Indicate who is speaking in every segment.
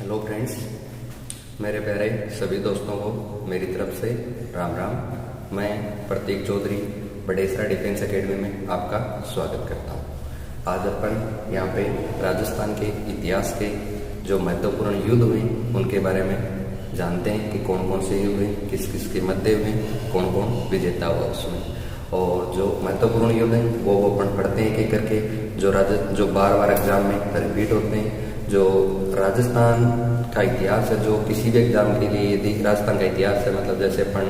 Speaker 1: Hello friends, मेरे प्यारे सभी दोस्तों को मेरी तरफ से राम राम। मैं प्रतीक चौधरी बड़ेसरा डिफेंस एकेडमी में आपका स्वागत करता हूँ। आज अपन यहाँ पे राजस्थान के इतिहास के जो महत्वपूर्ण युद्ध हुए उनके बारे में जानते हैं कि कौन कौन से युद्ध हुए, किस किस के मध्य हुए, कौन कौन विजेता हुआ उसमें। और जो महत्वपूर्ण युद्ध हैं वो अपन पढ़ते हैं एक करके, जो बार बार एग्जाम में रिपीट होते हैं। जो राजस्थान का इतिहास है, जो किसी भी एग्जाम के लिए यदि राजस्थान का इतिहास है, मतलब जैसे अपन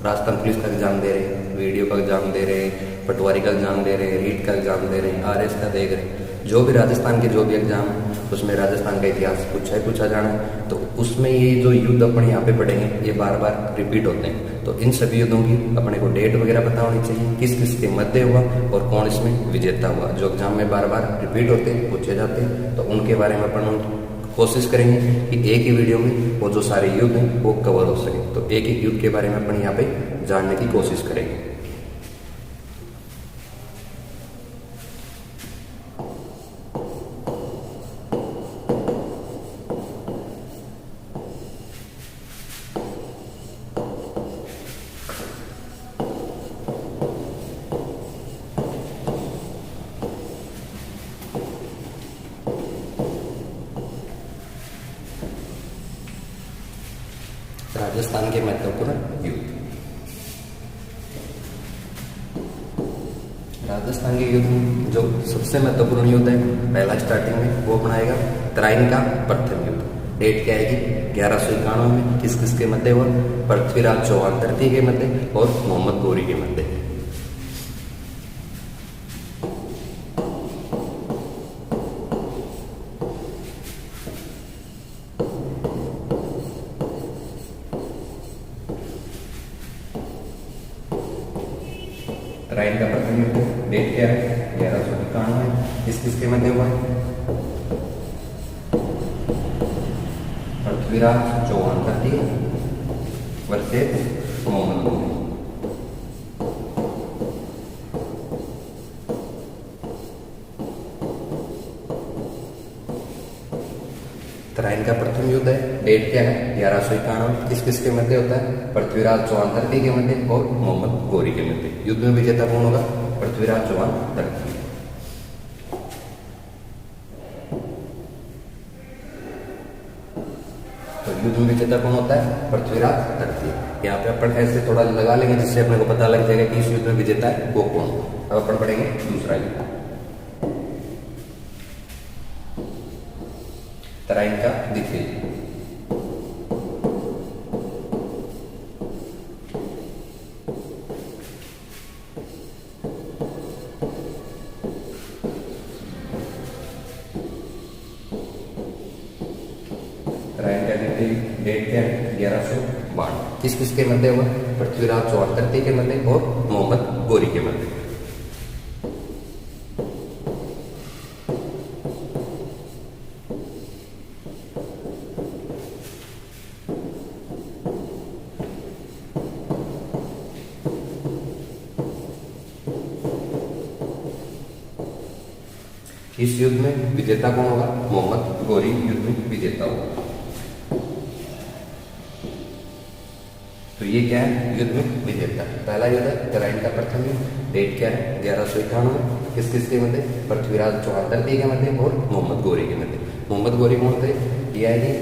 Speaker 1: राजस्थान पुलिस का एग्जाम दे रहे हैं, वीडियो का एग्जाम दे रहे हैं, पटवारी का एग्जाम दे रहे हैं, रीट का एग्जाम दे रहे हैं, आरएस का देख रहे हैं, जो भी राजस्थान के जो भी एग्जाम है उसमें राजस्थान का इतिहास पूछा जाना है। तो उसमें ये जो युद्ध अपन यहाँ पे पढ़ेंगे ये बार बार रिपीट होते हैं। तो इन सभी युद्धों की अपने को डेट वगैरह पता होनी चाहिए, किस किस के मध्य हुआ और कौन इसमें विजेता हुआ। जो एग्जाम में बार बार रिपीट होते हैं, पूछे जाते हैं, तो उनके बारे में अपन कोशिश करेंगे कि एक ही वीडियो में वो जो सारे युद्ध हैं वो कवर हो सके। तो एक एक युद्ध के बारे में अपन यहाँ पे जानने की कोशिश करेंगे। राजस्थान के महत्वपूर्ण युद्ध। राजस्थान के युद्ध में जो सबसे महत्वपूर्ण युद्ध है, पहला स्टार्टिंग में वो अपनाएगा तराइन का प्रथम युद्ध। डेट क्या आएगी? 1191 में। किस किस के मध्य हुआ? पृथ्वीराज चौहान तृतीय के मध्य और मोहम्मद गौरी के मध्य। तराइन का प्रथम युद्ध, डेट क्या है? 1191। किस किस के मध्य हुआ? पृथ्वीराज चौहान तृतीय वर्सेस मोहम्मद गौरी। तराइन का प्रथम युद्ध है, डेट क्या है? 1191। किस किस के मध्य होता है? पृथ्वीराज चौहान तृतीय के मध्य और मोहम्मद गौरी के मध्य। युद्ध में विजेता कौन होगा? पृथ्वीराज चौहान तृतीय। तो युद्ध में विजेता कौन होता है? पृथ्वीराज तृतीय। यहाँ पे अपन ऐसे थोड़ा लगा लेंगे जिससे अपने को पता लग जाएगा कि इस युद्ध में विजेता है वो कौन। अब अपन पढ़ेंगे दूसरा युद्ध, तराइन का द्वितीय युद्ध। तराइन का द्वितीय डेट क्या है? 1192। किस किस के मध्य हुआ? पृथ्वीराज चौहान तृतीय के मध्य और मोहम्मद गौरी के मध्य। इस युद्ध में विजेता कौन होगा? मोहम्मद गौरी युद्ध में विजेता होगा। तो ये क्या है? युद्ध में विजेता। पहला युद्ध है तराइन का प्रथम युद्ध, डेट क्या है? 1191। किस किस के मध्य? पृथ्वीराज चौहान तृतीय के मध्य और मोहम्मद गौरी के मध्य। मोहम्मद गौरी कौन थे? ये आएंगे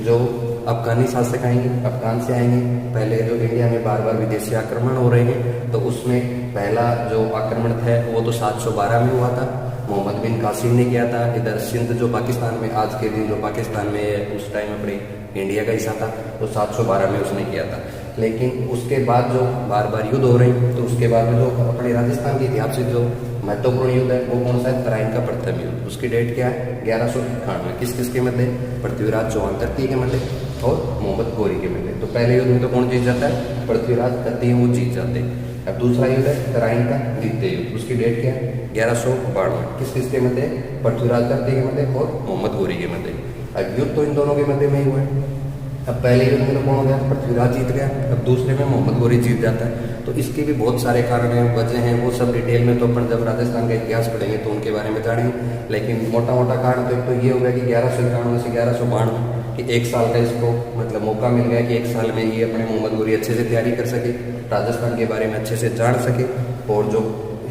Speaker 1: जो अफगानी शासक आएंगे, अफगान से आएंगे। पहले जो इंडिया में बार बार विदेशी आक्रमण हो रहे हैं, तो उसमें पहला जो आक्रमण था वो तो 712 में हुआ था, मोहम्मद बिन कासिम ने किया था। इधर सिंध जो पाकिस्तान में आज के दिन जो पाकिस्तान में है, उस टाइम अपने इंडिया का हिस्सा था, तो 712 में उसने किया था। लेकिन उसके बाद जो बार बार युद्ध हो रहे हैं, तो उसके बाद में जो अपने राजस्थान के इतिहास से जो महत्वपूर्ण युद्ध है वो कौन सा है? तराइन का प्रथम युद्ध। उसकी डेट क्या है? 1191। किस किस के मध्य? पृथ्वीराज चौहान तृतीय के मध्य और मोहम्मद गौरी के मध्य। तो पहले युद्ध में तो कौन जीत जाता है? पृथ्वीराज तृतीय, वो जीत जाते हैं। अब दूसरा युद्ध है तराइन का द्वितीय युद्ध। उसकी डेट क्या है? 1192। किस किस के मध्य? पृथ्वीराज तृतीय के मध्य और मोहम्मद गौरी के मध्य। अब युद्ध तो इन दोनों के मध्य में ही हुआ है, अब पहले युद्ध में तो कौन हो गया, पृथ्वीराज जीत गया। अब दूसरे में मोहम्मद गोरी जीत जाता है। तो इसके भी बहुत सारे कारण हैं, वजह हैं, वो सब डिटेल में तो अपन जब राजस्थान का इतिहास पढ़ेंगे तो उनके बारे में जानेंगे। लेकिन मोटा मोटा कारण तो एक तो ये हो गया कि 1191 से 1192 कि एक साल का इसको मतलब मौका मिल गया कि एक साल में ये अपने मोहम्मद गोरी अच्छे से तैयारी कर सके, राजस्थान के बारे में अच्छे से जान सके। और जो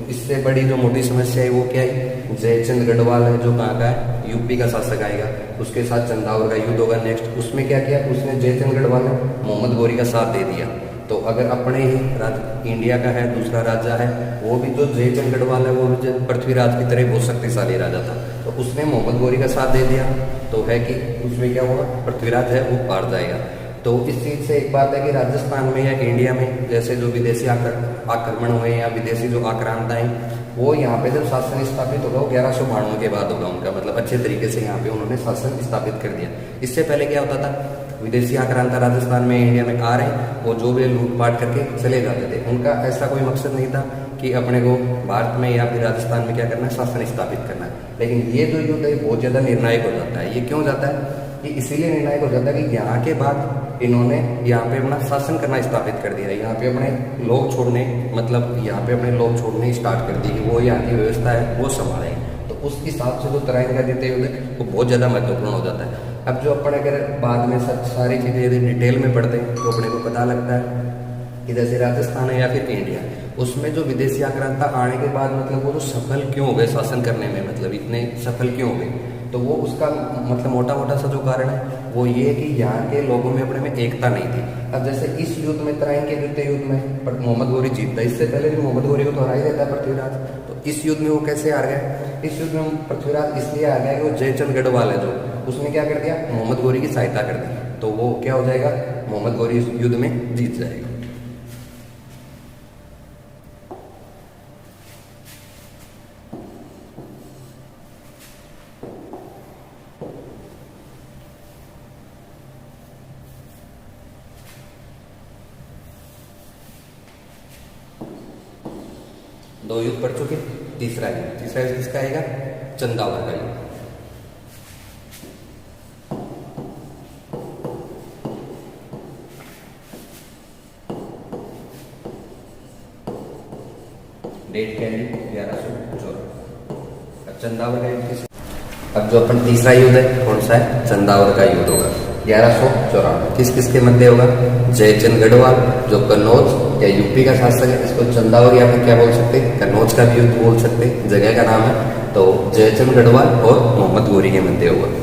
Speaker 1: इससे बड़ी जो मोटी समस्या है वो क्या है, जयचंद गढ़वाल है जो कहाँ का है, यूपी का शासक आएगा, उसके साथ चंदावर का युद्ध होगा नेक्स्ट। उसमें क्या किया उसने, जयचंद गढ़वाल ने मोहम्मद गोरी का साथ दे दिया। तो अगर अपने ही इंडिया का है दूसरा राजा है, वो भी जो जयचंद गढ़वाल है वो भी पृथ्वीराज की तरह बहुत शक्तिशाली राजा था, तो उसने मोहम्मद गोरी का साथ दे दिया। तो है कि उसमें क्या होगा, पृथ्वीराज है वो पार जाएगा। तो इस चीज़ से एक बात है कि राजस्थान में या इंडिया में जैसे जो विदेशी आक्रमण हुए या विदेशी जो आक्रांता हैं, वो यहाँ पे जब शासन स्थापित होगा वो 1192 के बाद होगा उनका, मतलब अच्छे तरीके से यहाँ पे उन्होंने शासन स्थापित कर दिया। इससे पहले क्या होता था, विदेशी आक्रांता राजस्थान में इंडिया में आ रहे हैं, वो जो भी लूटपाट करके चले जाते थे। उनका ऐसा कोई मकसद नहीं था कि अपने को भारत में या फिर राजस्थान में क्या करना है, शासन स्थापित करना है। लेकिन ये जो युद्ध है बहुत ज़्यादा निर्णायक हो जाता है। ये क्यों जाता है कि इसीलिए निर्णायक हो जाता है कि यहाँ के बाद इन्होंने यहाँ पे अपना शासन करना स्थापित कर दिया, यहाँ पे अपने लोग छोड़ने, मतलब यहाँ पे अपने लोग छोड़ने स्टार्ट कर दिए कि वो यहाँ की व्यवस्था है वो संभालें। तो उस हिसाब से जो तराइन का द्वितीय युद्ध वो बहुत ज़्यादा महत्वपूर्ण हो जाता है। अब जो अपन अगर बाद में सब सारी चीज़ें यदि डिटेल में पढ़ते हैं तो अपने को पता लगता है कि जैसे राजस्थान है या फिर इंडिया, उसमें जो विदेशी आक्रांता आने के बाद मतलब वो जो सफल क्यों हो गए शासन करने में, मतलब इतने सफल क्यों हो गए, तो वो उसका मतलब मोटा मोटा सा जो कारण है वो ये है कि यहाँ के लोगों में अपने में एकता नहीं थी। अब जैसे इस युद्ध में, तराइन के द्वितीय युद्ध में मोहम्मद गोरी जीतता है, इससे पहले भी मोहम्मद गोरी को तो हरा ही देता है पृथ्वीराज। तो इस युद्ध में वो कैसे हार गया, इस युद्ध में पृथ्वीराज इसलिए हार गया कि वो जयचंद गढ़वाल है जो, उसने क्या कर दिया, मोहम्मद गोरी की सहायता कर दी। तो वो क्या हो जाएगा, मोहम्मद गोरी इस युद्ध में जीत जाएगा। दो युद्ध पढ़ चुके, तीसरा युद्ध किसका आएगा, चंदावर का युद्ध। डेट क्या है, 1114। अब चंदावर का युद्ध किस, अब जो अपन तीसरा युद्ध है कौन सा है, चंदावर का युद्ध होगा 1194। किस किस के मध्य होगा, जयचंद गढ़वाल जो कन्नौज या यूपी का शासक है, इसको चंदावर या फिर क्या बोल सकते हैं, कन्नौज का भी युद्ध बोल सकते हैं, जगह का नाम है। तो जयचंद गढ़वाल और मोहम्मद गोरी के मध्य होगा।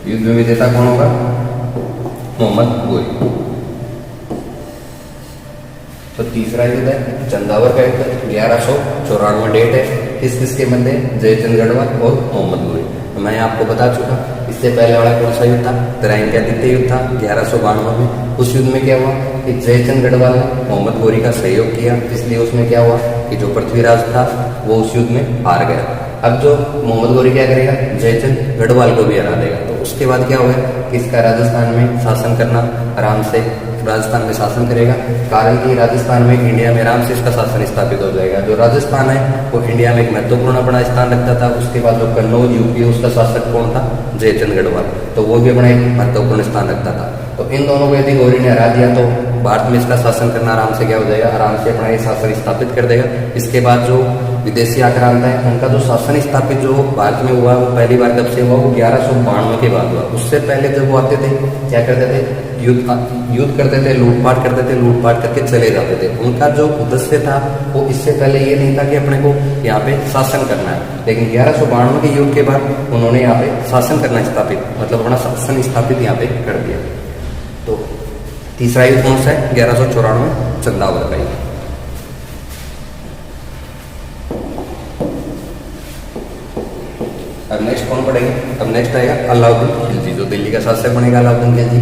Speaker 1: युद्ध में विजेता कौन होगा, मोहम्मद गोरी। तो तीसरा युद्ध है चंदावर का युद्ध, 1194 डेट है। किस किस के मध्य, जयचंद गढ़वाल और मोहम्मद गोरी। तो मैं आपको बता चुका, इससे पहले वाला कौन सा युद्ध था, तराइन का द्वितीय युद्ध था 1192 में। उस युद्ध में क्या हुआ कि जयचंद गढ़वाल ने मोहम्मद गोरी का सहयोग किया, इसलिए उसमें क्या हुआ कि जो पृथ्वीराज था वो उस युद्ध में हार गया। अब जो मोहम्मद गोरी क्या करेगा, जयचंद गढ़वाल को भी हरा देगा। तो उसके बाद क्या होगा कि इसका राजस्थान में शासन करना आराम से, राजस्थान में शासन करेगा, कारण कि राजस्थान में इंडिया में आराम से इसका शासन स्थापित हो जाएगा। जो राजस्थान है वो इंडिया में एक महत्वपूर्ण अपना स्थान रखता था। उसके बाद जो कन्नौज यूपी उसका शासक कौन था, जयचंद गढ़वाल, तो वो भी अपना एक महत्वपूर्ण स्थान रखता था। तो इन दोनों को यदि गोरी ने हरा दिया तो भारत में इसका शासन करना आराम से क्या हो जाएगा, आराम से अपना ये शासन स्थापित कर देगा। इसके बाद जो विदेशी आक्रांता है उनका जो शासन स्थापित जो भारत में हुआ वो पहली बार कब से हुआ, वो 1192 के बाद हुआ। उससे पहले जब वो आते थे क्या करते थे, युद्ध करते थे, लूटपाट करते थे, लूटपाट करके चले जाते थे। उनका जो उद्देश्य था वो इससे पहले ये नहीं था कि अपने को यहाँ पे शासन करना है, लेकिन 1192 के युद्ध के बाद उन्होंने यहाँ पे शासन करना स्थापित, मतलब अपना शासन स्थापित यहाँ पे कर दिया। तो तीसरा युद्ध कौन सा है, 1194 चंदावर का युद्ध। अब नेक्स्ट कौन पढ़ेंगे, अब नेक्स्ट आएगा अलाउद्दीन खिलजी, जो दिल्ली का शासक बनेगा अलाउद्दीन खिलजी।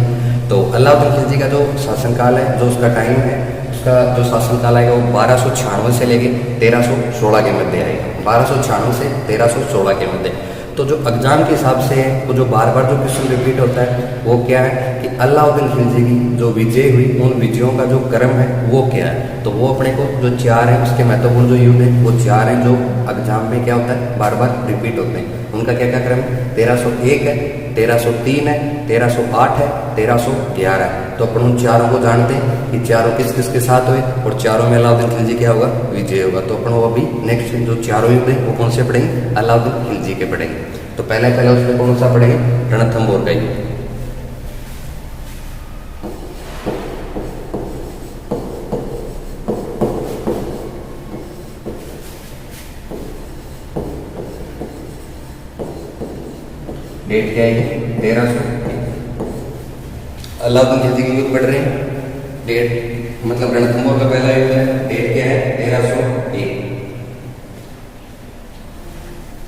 Speaker 1: तो अलाउद्दीन खिलजी का जो शासनकाल है, जो उसका टाइम है, उसका जो शासनकाल आएगा वो 1296 से लेके 1316 के मध्य आएगा। 1296 से 1316 के मध्य। तो जो एग्जाम के हिसाब से है, वो जो बार बार जो क्वेश्चन रिपीट होता है वो क्या है कि अलाउद्दीन खिलजी की जो विजय हुई, उन विजयों का जो क्रम है वो क्या है। तो वो अपने को जो 4 है उसके महत्वपूर्ण जो युद्ध है वो 4 हैं जो एग्जाम में क्या होता है बार बार रिपीट होते हैं। उनका क्या क्या क्रम है, 1301 है, 1303 है, 1308 है, 1311 है। तो अपन उन चारों को जानते हैं कि चारों किस किस के साथ हुए और चारों में अलाउद्दीन खिलजी क्या होगा, विजय होगा। तो अपन वो अभी नेक्स्ट जो चारों युद्ध है वो कौन से पढ़ेंगे, अलाउद्दीन खिलजी के पढ़ेंगे। तो पहला उसमें कौन सा पढ़ेंगे, रणथंभौर का युद्ध। डेट क्या है, 1300। अलाउद्दीन खिलजी के युद्ध पढ़ रहे हैं, डेट मतलब रणथंभौर का पहला युद्ध है, डेट क्या है 1301।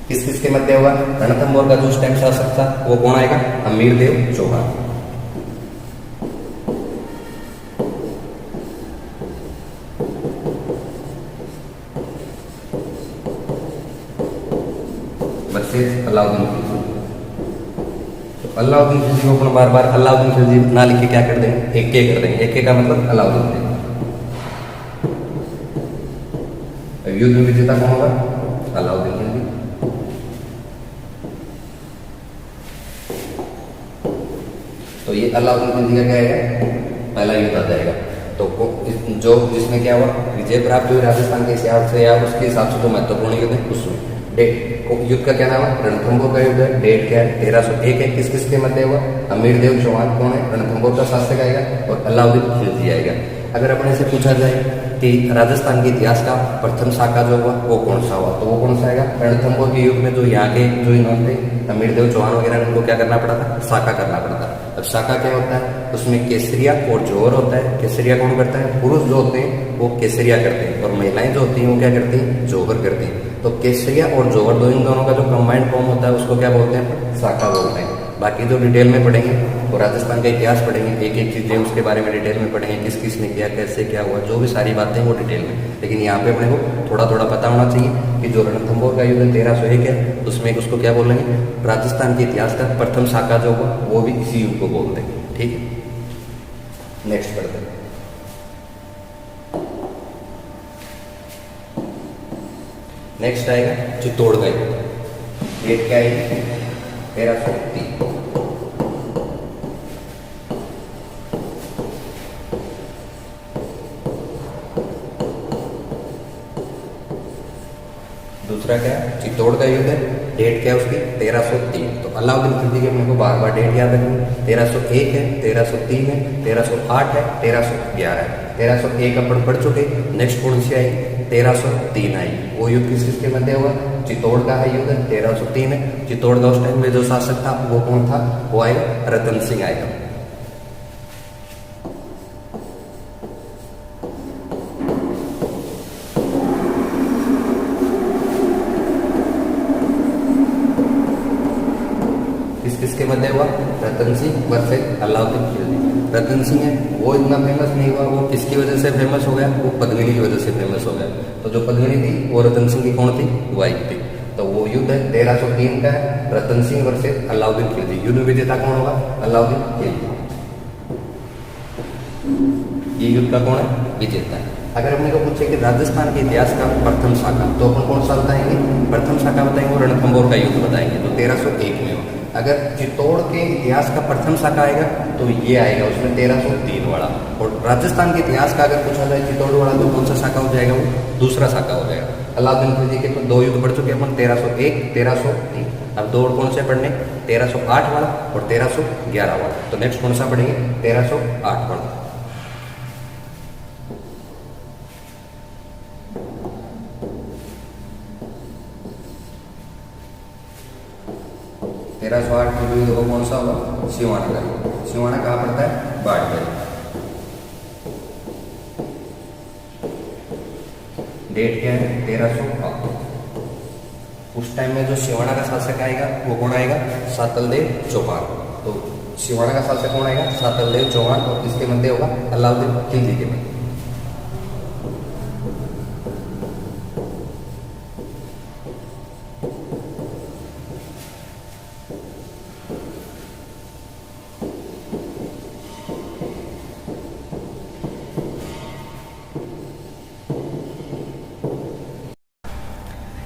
Speaker 1: किस किस के मध्य होगा, रणथंभौर का जो उस टाइम शासक था वो कौन आएगा, अमीरदेव चौहान। वर्सेस अलाउद्दीन खिलजी। अलाउद्दीन खिलजी को अपन बार बार अलाउद्दीन खिलजी ना लिख के क्या कर देंगे, एक के कर देंगे। एक के का मतलब अलाउद्दीन। युद्ध में विजेता कौन होगा, अलाउद्दीन खिलजी। तो ये अलाउद्दीन खिलजी का क्या है, पहला युद्ध आ जाएगा। तो जो जिसमें क्या हुआ, विजय प्राप्त हुई राजस्थान के हिसाब से या उसके हिसाब से जो महत्वपूर्ण युद्ध है उसमें। डेट युद्ध का क्या नाम है, रणथंभौर का युद्ध है। डेट क्या है, 1301 है। किस किस के मध्य हुआ, अमीरदेव चौहान कौन है, रणथंभौर का शासक आएगा, और अलाउद्दीन खिलजी आएगा। अगर अपने से पूछा जाए कि राजस्थान के इतिहास का प्रथम शाखा जो हुआ वो कौन सा हुआ, तो वो कौन सा आएगा, रणथंभौर के युग में जो यहाँ के जो इन्होंने अमीरदेव चौहान वगैरह उनको क्या करना पड़ा था, शाखा करना पड़ा था। अब शाखा क्या होता है, उसमें केसरिया और जोहर होता है। केसरिया कौन करता है, पुरुष जो होते हैं वो केसरिया करते हैं, और महिलाएं जो होती हैं वो क्या करती हैं, जोहर करती हैं। तो केसरिया और जोहर इन दोनों का जो कंबाइंड फॉर्म होता है उसको क्या बोलते हैं, शाखा बोलते हैं। बाकी जो डिटेल में पढ़ेंगे वो राजस्थान का इतिहास पढ़ेंगे, एक एक चीजें उसके बारे में डिटेल में पढ़ेंगे, किस किस ने किया, कैसे क्या हुआ, जो भी सारी बातें वो डिटेल में। लेकिन यहाँ पे अपने को थोड़ा थोड़ा पता होना चाहिए कि जो रणथंभौर का युद्ध 1301 है उसमें उसको क्या बोलेंगे, राजस्थान के इतिहास का प्रथम शाखा जो हुआ वो भी इसी युग को बोलते हैं। ठीक है, नेक्स्ट पढ़ते हैं। नेक्स्ट आएगा चित्तौड़ का युद्ध। डेट क्या है, 1303। दूसरा क्या है, चित्तौड़ का युद्ध है। डेट क्या है उसकी, 1303। तो अलाउद्दीन खिलजी के अपने को बार बार डेट याद रखनी, 1301 है, 1303 है, 1308 है, 1311 है। 1301 अपन पढ़ चुके। नेक्स्ट कौन सी आई, 1303 आई। वो युद्ध किस किसके मध्य हुआ, चित्तौड़ का है युद्ध, 1303 है। चित्तौड़ का उस टाइम में जो शासक था वो कौन था, वो आएगा रतन सिंह आएगा। किसके मध्य हुआ, रतन सिंह वर्सेस अलाउद्दीन खिलजी। रतन सिंह है वो इतना फेमस नहीं हुआ, वो किसकी वजह से फेमस हो गया, वो पद्मिनी की वजह से फेमस हो गया। तो जो पद्मिनी थी वो रतन सिंह की कौन थी, वाइफ थी। तो वो युद्ध है 1303 का है, रतन सिंह वर्सेस अलाउद्दीन खिलजी। युद्ध विजेता कौन होगा, अलाउद्दीन खिलजी। ये युद्ध का कौन है, विजेता है। अगर अपने को पूछे कि राजस्थान के इतिहास का प्रथम शाखा, तो अपन कौन सा बताएंगे, प्रथम शाखा बताएंगे, वो रणथंभौर का युद्ध बताएंगे, तो 1301 में हो। अगर चित्तौड़ के इतिहास का प्रथम शाखा आएगा तो ये आएगा उसमें 1303 वाला। और राजस्थान के इतिहास का अगर पूछा जाए चित्तौड़ वाला तो कौन सा शाखा हो जाएगा, वो दूसरा शाखा हो जाएगा। अलाउद्दीन खिलजी के तो 2 युद्ध पढ़ चुके अपन, 1301, 1303। अब 2 और कौन से पढ़ने, 1308 वाला और 1311 वाला। तो नेक्स्ट कौन सा पढ़ेंगे, 1308 वाला। 1308 में युद्ध वो कौन सा होगा, सिवाना का। सिवाना कहाँ पड़ता है, बाड़मेर। डेट क्या है, 1308। उस टाइम में जो सिवाना का शासक आएगा वो कौन आएगा, सातलदेव चौहान। तो सिवाना का शासक कौन आएगा, सातलदेव चौहान। और इसके मध्य होगा अलाउद्दीन खिलजी के मध्य।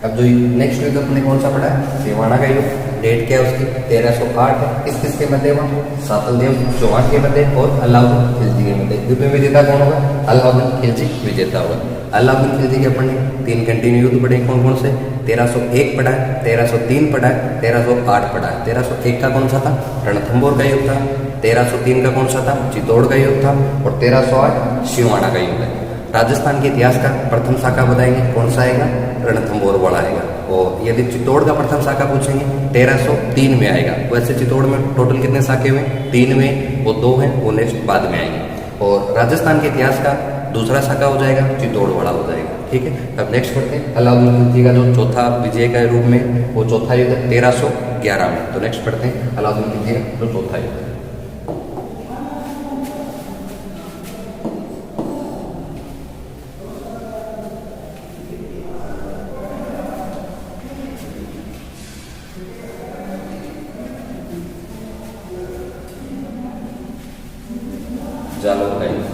Speaker 1: अब जो नेक्स्ट युद्ध अपने कौन सा पड़ा है, सिवाना का युद्ध। डेट क्या है उसकी, 1308 है। किस किस के मध्य हुआ, सातलदेव चौहान के मध्य और अलाउद्दीन खिलजी के मध्य। युद्ध में विजेता कौन होगा, अलाउद्दीन खिलजी विजेता होगा। अलाउद्दीन खिलजी के अपन ने 3 कंटिन्यू युद्ध पढ़े, कौन कौन से, 1301 पढ़ा है, 1303 पढ़ा है, 1308 पढ़ा है। 1301 का कौन सा था, रणथंभौर का युद्ध था। 1303 का कौन सा था, चित्तौड़ का युद्ध था। और 1308 सिवाना का युद्ध है। राजस्थान के इतिहास का प्रथम शाखा बताएंगे, कौन सा आएगा, रणथंभौर वाला आएगा। और यदि चित्तौड़ का प्रथम शाखा पूछेंगे 1303 में आएगा। वैसे चित्तौड़ में टोटल कितने शाखे हुए, 3 में, वो 2 हैं, वो नेक्स्ट बाद में आएंगे। और राजस्थान के इतिहास का दूसरा शाखा हो जाएगा, चित्तौड़ वाला हो जाएगा। ठीक है, अब नेक्स्ट पढ़ते हैं अलाउद्दीन खिलजी का जो चौथा विजय का रूप में, वो चौथा युद्ध 1311 में। तो नेक्स्ट पढ़ते हैं अलाउद्दीन खिलजी का जो चौथा युद्ध है। जालोर का युद्ध।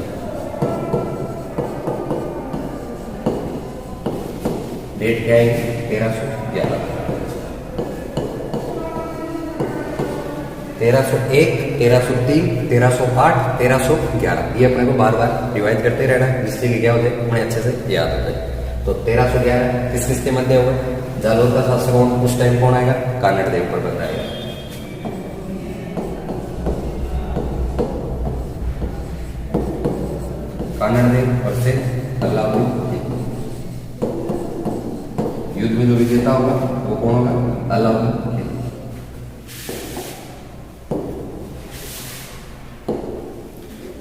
Speaker 1: डेट क्या है, 1311। 1301, 1303, 1308, 1311 ये अपने को बार बार रिवाइज करते रहना है, जिससे कि क्या हो जाए, उन्हें अच्छे से याद हो जाए। तो 1311 किस किस के मध्य होगा, जालोर का शासक उस टाइम कौन आएगा, कानड़ देव पर बताएगा। कानड़ देव वर्सेस अलाउद्दीन। युद्ध में जो विजेता होगा वो कौन होगा, अलाउद्दीन।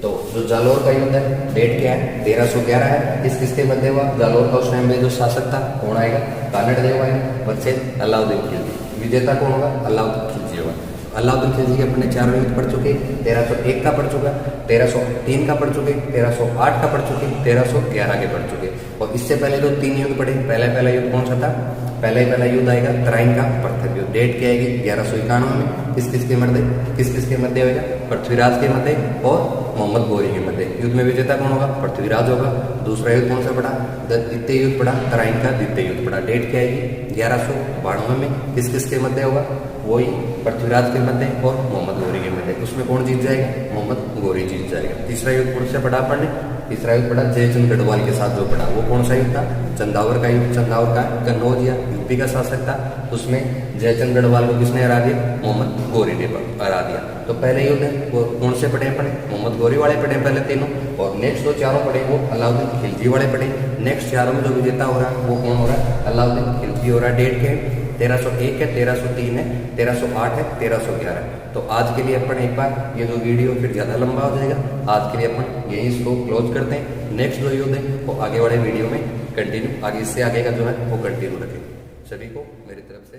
Speaker 1: तो जो जालोर का युद्ध है, डेट क्या है, 1311 है। किस किसके मध्य हुआ, जालोर का उस टाइम में जो शासक था कौन आएगा, कानड़ देव आएगा वर्सेस अलाउद्दीन खिलजी। विजेता कौन होगा, अलाउद्दीन खिलजी होगा। अलाउद्दीन खिलजी के अपने 4 युद्ध पढ़ चुके, 1301 का पढ़ चुका, 1303 का पढ़ चुके, 1308 का पढ़ चुके, 1311 के पढ़ चुके। और इससे पहले जो 3 युद्ध पढ़े, पहला युद्ध कौन सा था, पहला युद्ध आएगा तराइन का प्रथम युद्ध। डेट क्या आएगी, 1191 में। किस किस के मध्य होगा, पृथ्वीराज के मध्य और मोहम्मद गौरी के मध्य। युद्ध में विजेता कौन होगा, पृथ्वीराज होगा। दूसरा युद्ध कौन सा पड़ा, द्वितीय युद्ध पड़ा, तराइन का द्वितीय युद्ध पड़ा। डेट क्या आएगी, 1192 में। किस के मध्य होगा, वही पृथ्वीराज के मध्य और मोहम्मद गौरी के मध्य। उसमें कौन जीत जाएगा, मोहम्मद गौरी जीत जाएगा। तीसरा युद्ध कौन सा पढ़ा अपन ने, तीसरा युद्ध पढ़ा जयचंद गढ़वाल के साथ जो पढ़ा, वो कौन सा युद्ध था, चंदावर का युद्ध। चंदावर का कन्नौज या यूपी का शासक था, उसमें जयचंद गढ़वाल को किसने हरा दिया, मोहम्मद गौरी ने हरा दिया। तो पहले युद्ध है वो कौन से पढ़े अपने, मोहम्मद गौरी वाले पढ़े पहले तीनों। और नेक्स्ट जो चारों पढ़े वो अलाउद्दीन खिलजी वाले पढ़े। नेक्स्ट चारों में जो विजेता हो रहा है वो कौन हो रहा है, अलाउद्दीन खिलजी हो रहा है। डेट क्या है, 1301 है, 1303 है, 1308 है, 1311 है। तो आज के लिए अपन एक बार ये जो वीडियो फिर ज़्यादा लंबा हो जाएगा, आज के लिए अपन यही इसको क्लोज करते हैं। नेक्स्ट जो युद्ध है वो आगे वाले वीडियो में कंटिन्यू, आगे इससे आगे का जो है वो कंटिन्यू रखेंगे। सभी को मेरी तरफ से